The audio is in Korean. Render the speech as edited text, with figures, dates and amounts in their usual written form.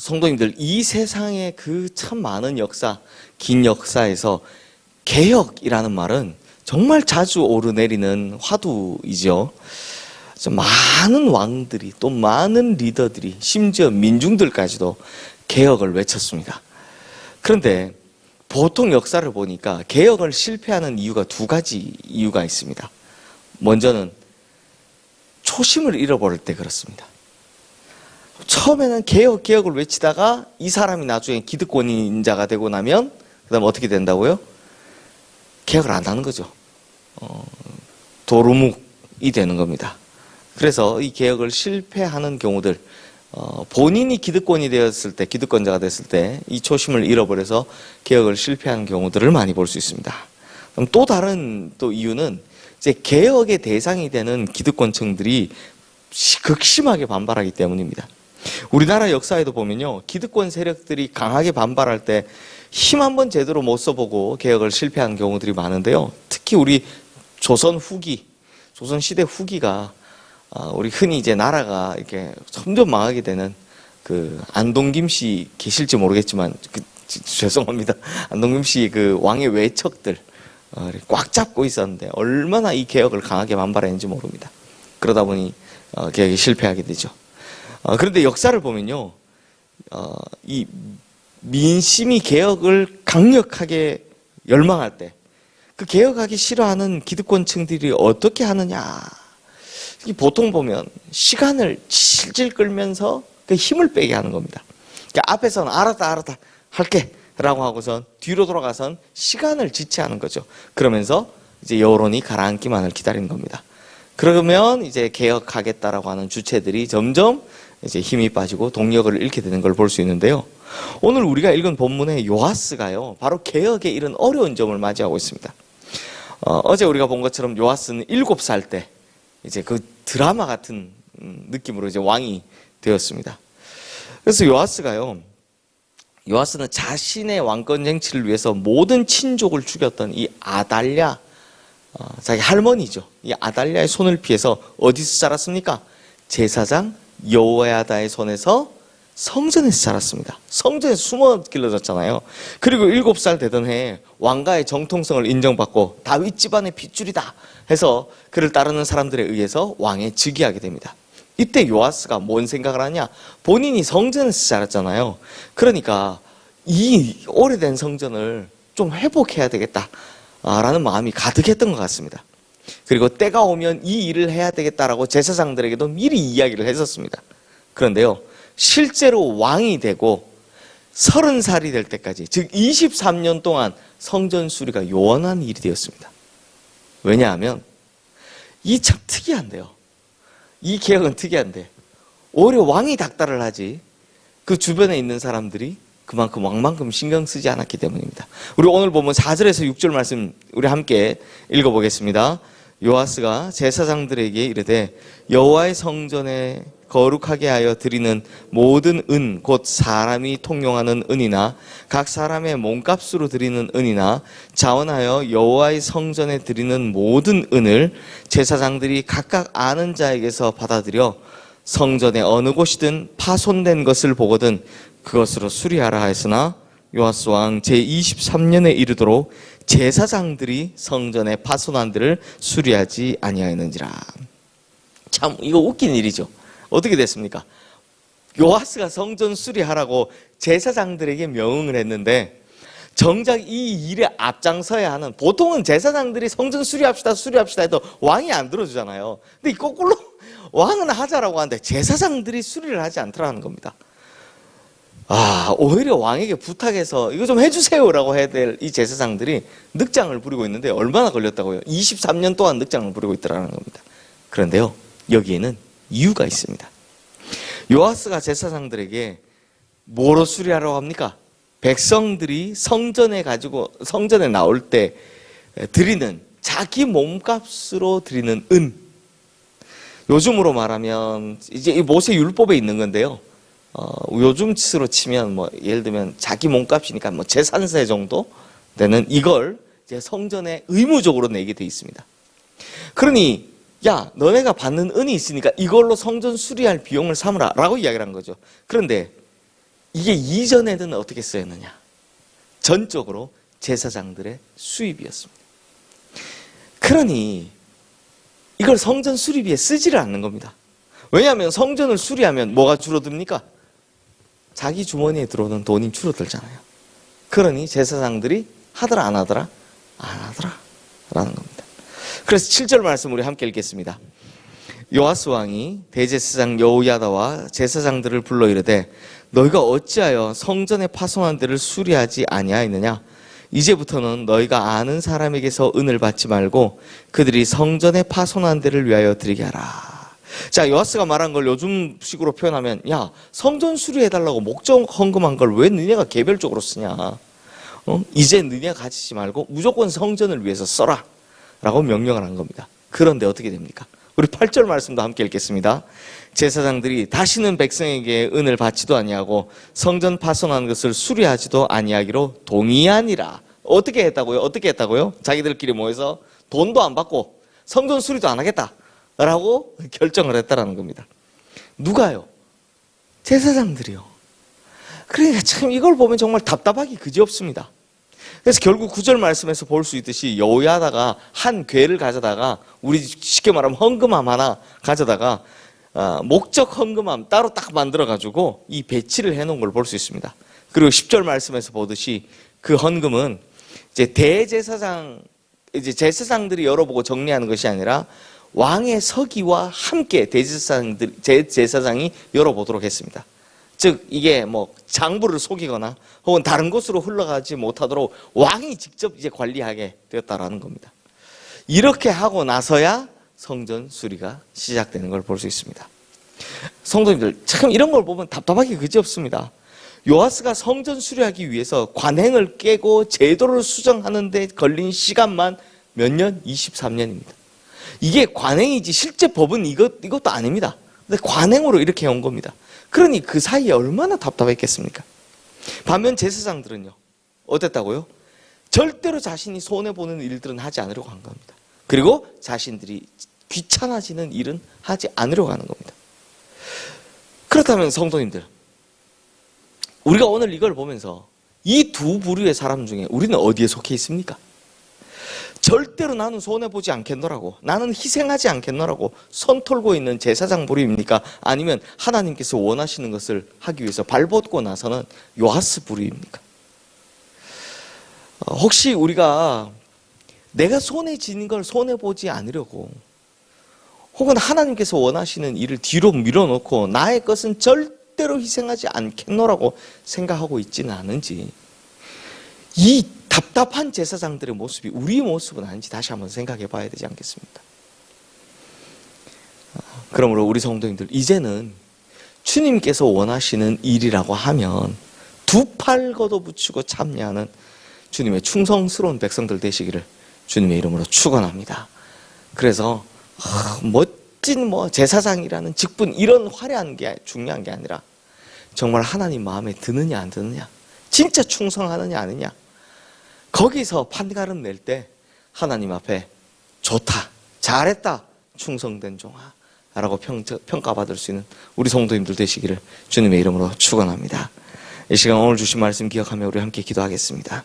성도님들, 이 세상의 그 참 많은 역사, 긴 역사에서 개혁이라는 말은 정말 자주 오르내리는 화두이죠. 많은 왕들이, 또 많은 리더들이, 심지어 민중들까지도 개혁을 외쳤습니다. 그런데 보통 역사를 보니까 개혁을 실패하는 이유가 두 가지 이유가 있습니다. 먼저는 초심을 잃어버릴 때 그렇습니다. 처음에는 개혁을 외치다가 이 사람이 나중에 기득권인자가 되고 나면 그 다음 어떻게 된다고요? 개혁을 안 하는 거죠. 도루묵이 되는 겁니다. 그래서 이 개혁을 실패하는 경우들, 본인이 기득권이 되었을 때, 기득권자가 됐을 때 이 초심을 잃어버려서 개혁을 실패하는 경우들을 많이 볼 수 있습니다. 그럼 또 다른 이유는 이제 개혁의 대상이 되는 기득권층들이 극심하게 반발하기 때문입니다. 우리나라 역사에도 보면요, 기득권 세력들이 강하게 반발할 때 힘 한번 제대로 못 써보고 개혁을 실패한 경우들이 많은데요. 특히 우리 조선 시대 후기가 우리 흔히 이제 나라가 이렇게 점점 망하게 되는 그 안동김 씨 계실지 모르겠지만 죄송합니다. 안동김 씨 그 왕의 외척들 꽉 잡고 있었는데 얼마나 이 개혁을 강하게 반발했는지 모릅니다. 그러다 보니 개혁이 실패하게 되죠. 그런데 역사를 보면요, 이 민심이 개혁을 강력하게 열망할 때 그 개혁하기 싫어하는 기득권층들이 어떻게 하느냐. 보통 보면 시간을 질질 끌면서 그 힘을 빼게 하는 겁니다. 그러니까 앞에서는 알았다 할게 라고 하고선 뒤로 돌아가선 시간을 지체하는 거죠. 그러면서 이제 여론이 가라앉기만을 기다리는 겁니다. 그러면 이제 개혁하겠다라고 하는 주체들이 점점 이제 힘이 빠지고 동력을 잃게 되는 걸 볼 수 있는데요. 오늘 우리가 읽은 본문의 요아스가요, 바로 개혁에 이른 어려운 점을 맞이하고 있습니다. 어제 우리가 본 것처럼 요아스는 7살 때 이제 그 드라마 같은 느낌으로 이제 왕이 되었습니다. 그래서 요아스는 자신의 왕권 쟁취를 위해서 모든 친족을 죽였던 이 아달랴, 자기 할머니죠. 이 아달랴의 손을 피해서 어디서 자랐습니까? 제사장 여호야다의 손에서 성전에서 자랐습니다. 성전에서 숨어 길러졌잖아요. 그리고 7살 되던 해에 왕가의 정통성을 인정받고 다윗 집안의 핏줄이다 해서 그를 따르는 사람들에 의해서 왕에 즉위하게 됩니다. 이때 요아스가 뭔 생각을 하냐? 본인이 성전에서 자랐잖아요. 그러니까 이 오래된 성전을 좀 회복해야 되겠다라는 마음이 가득했던 것 같습니다. 그리고 때가 오면 이 일을 해야 되겠다라고 제사장들에게도 미리 이야기를 했었습니다. 그런데요, 실제로 왕이 되고 30살이 될 때까지, 즉 23년 동안 성전 수리가 요원한 일이 되었습니다. 왜냐하면 이 참 특이한데요. 이 개혁은 특이한데 오히려 왕이 닥달을 하지 그 주변에 있는 사람들이 그만큼 왕만큼 신경 쓰지 않았기 때문입니다. 우리 오늘 보면 4절에서 6절 말씀 우리 함께 읽어보겠습니다. 요아스가 제사장들에게 이르되 여호와의 성전에 거룩하게 하여 드리는 모든 은, 곧 사람이 통용하는 은이나 각 사람의 몸값으로 드리는 은이나 자원하여 여호와의 성전에 드리는 모든 은을 제사장들이 각각 아는 자에게서 받아들여 성전의 어느 곳이든 파손된 것을 보거든 그것으로 수리하라 하였으나 요아스 왕 제23년에 이르도록 제사장들이 성전의 파손한 데를 수리하지 아니하였는지라. 참 이거 웃긴 일이죠. 어떻게 됐습니까? 요아스가 성전 수리하라고 제사장들에게 명을 했는데 정작 이 일에 앞장서야 하는, 보통은 제사장들이 성전 수리합시다 해도 왕이 안 들어주잖아요. 근데 거꾸로 왕은 하자라고 하는데 제사장들이 수리를 하지 않더라는 겁니다. 오히려 왕에게 부탁해서 이거 좀 해주세요라고 해야 될 이 제사장들이 늑장을 부리고 있는데 얼마나 걸렸다고요? 23년 동안 늑장을 부리고 있더라는 겁니다. 그런데요, 여기에는 이유가 있습니다. 요아스가 제사장들에게 뭐로 수리하라고 합니까? 백성들이 성전에 나올 때 드리는 자기 몸값으로 드리는 은. 요즘으로 말하면 이제 이 모세 율법에 있는 건데요. 요즘으로 치면 예를 들면 자기 몸값이니까 제산세 정도 되는 이걸 이제 성전에 의무적으로 내게 돼 있습니다. 그러니 야, 너네가 받는 은이 있으니까 이걸로 성전 수리할 비용을 삼으라 라고 이야기를 한 거죠. 그런데 이게 이전에는 어떻게 쓰였느냐? 전적으로 제사장들의 수입이었습니다. 그러니 이걸 성전 수리비에 쓰지를 않는 겁니다. 왜냐하면 성전을 수리하면 뭐가 줄어듭니까? 자기 주머니에 들어오는 돈이 줄어들잖아요. 그러니 제사장들이 하더라 안 하더라? 안 하더라 라는 겁니다. 그래서 7절 말씀 우리 함께 읽겠습니다. 요아스 왕이 대제사장 여호야다와 제사장들을 불러 이르되 너희가 어찌하여 성전에 파손한 데를 수리하지 아니하였느냐? 이제부터는 너희가 아는 사람에게서 은을 받지 말고 그들이 성전에 파손한 데를 위하여 드리게 하라. 자, 요아스가 말한 걸 요즘식으로 표현하면, 야, 성전 수리해달라고 목적 헌금한 걸 왜 너네가 개별적으로 쓰냐? 이제 너네가 가지지 말고 무조건 성전을 위해서 써라 라고 명령을 한 겁니다. 그런데 어떻게 됩니까? 우리 8절 말씀도 함께 읽겠습니다. 제사장들이 다시는 백성에게 은을 받지도 아니하고 성전 파손한 것을 수리하지도 아니하기로 동의하니라. 어떻게 했다고요? 어떻게 했다고요? 자기들끼리 모여서 돈도 안 받고 성전 수리도 안 하겠다 라고 결정을 했다라는 겁니다. 누가요? 제사장들이요. 그러니까 참 이걸 보면 정말 답답하기 그지없습니다. 그래서 결국 9절 말씀에서 볼 수 있듯이 여호야다가 한 궤를 가져다가, 우리 쉽게 말하면 헌금함 하나 가져다가 목적 헌금함 따로 딱 만들어가지고 이 배치를 해놓은 걸 볼 수 있습니다. 그리고 10절 말씀에서 보듯이 그 헌금은 이제 대제사장, 이제 제사장들이 열어보고 정리하는 것이 아니라 왕의 서기와 함께 제사장이 열어보도록 했습니다. 즉 이게 뭐 장부를 속이거나 혹은 다른 곳으로 흘러가지 못하도록 왕이 직접 이제 관리하게 되었다라는 겁니다. 이렇게 하고 나서야 성전 수리가 시작되는 걸 볼 수 있습니다. 성도님들, 참 이런 걸 보면 답답하기 그지없습니다. 요아스가 성전 수리하기 위해서 관행을 깨고 제도를 수정하는 데 걸린 시간만 몇 년? 23년입니다. 이게 관행이지 실제 법은 이것도 아닙니다. 근데 관행으로 이렇게 해온 겁니다. 그러니 그 사이에 얼마나 답답했겠습니까? 반면 제사장들은요, 어땠다고요? 절대로 자신이 손해보는 일들은 하지 않으려고 한 겁니다. 그리고 자신들이 귀찮아지는 일은 하지 않으려고 하는 겁니다. 그렇다면 성도님들, 우리가 오늘 이걸 보면서 이 두 부류의 사람 중에 우리는 어디에 속해 있습니까? 절대로 나는 손해보지 않겠노라고, 나는 희생하지 않겠노라고 손 털고 있는 제사장 부류입니까? 아니면 하나님께서 원하시는 것을 하기 위해서 발벗고 나서는 요아스 부류입니까? 혹시 우리가 내가 손해지는 걸 손해보지 않으려고, 혹은 하나님께서 원하시는 일을 뒤로 밀어놓고 나의 것은 절대로 희생하지 않겠노라고 생각하고 있지는 않은지, 이 답답한 제사장들의 모습이 우리의 모습은 아닌지 다시 한번 생각해 봐야 되지 않겠습니까? 그러므로 우리 성도님들, 이제는 주님께서 원하시는 일이라고 하면 두 팔 걷어붙이고 참여하는 주님의 충성스러운 백성들 되시기를 주님의 이름으로 축원합니다. 그래서 멋진 제사장이라는 직분, 이런 화려한 게 중요한 게 아니라 정말 하나님 마음에 드느냐 안 드느냐, 진짜 충성하느냐 아니냐, 거기서 판가름 낼 때 하나님 앞에 좋다, 잘했다, 충성된 종아 라고 평가받을 수 있는 우리 성도님들 되시기를 주님의 이름으로 축원합니다. 이 시간 오늘 주신 말씀 기억하며 우리 함께 기도하겠습니다.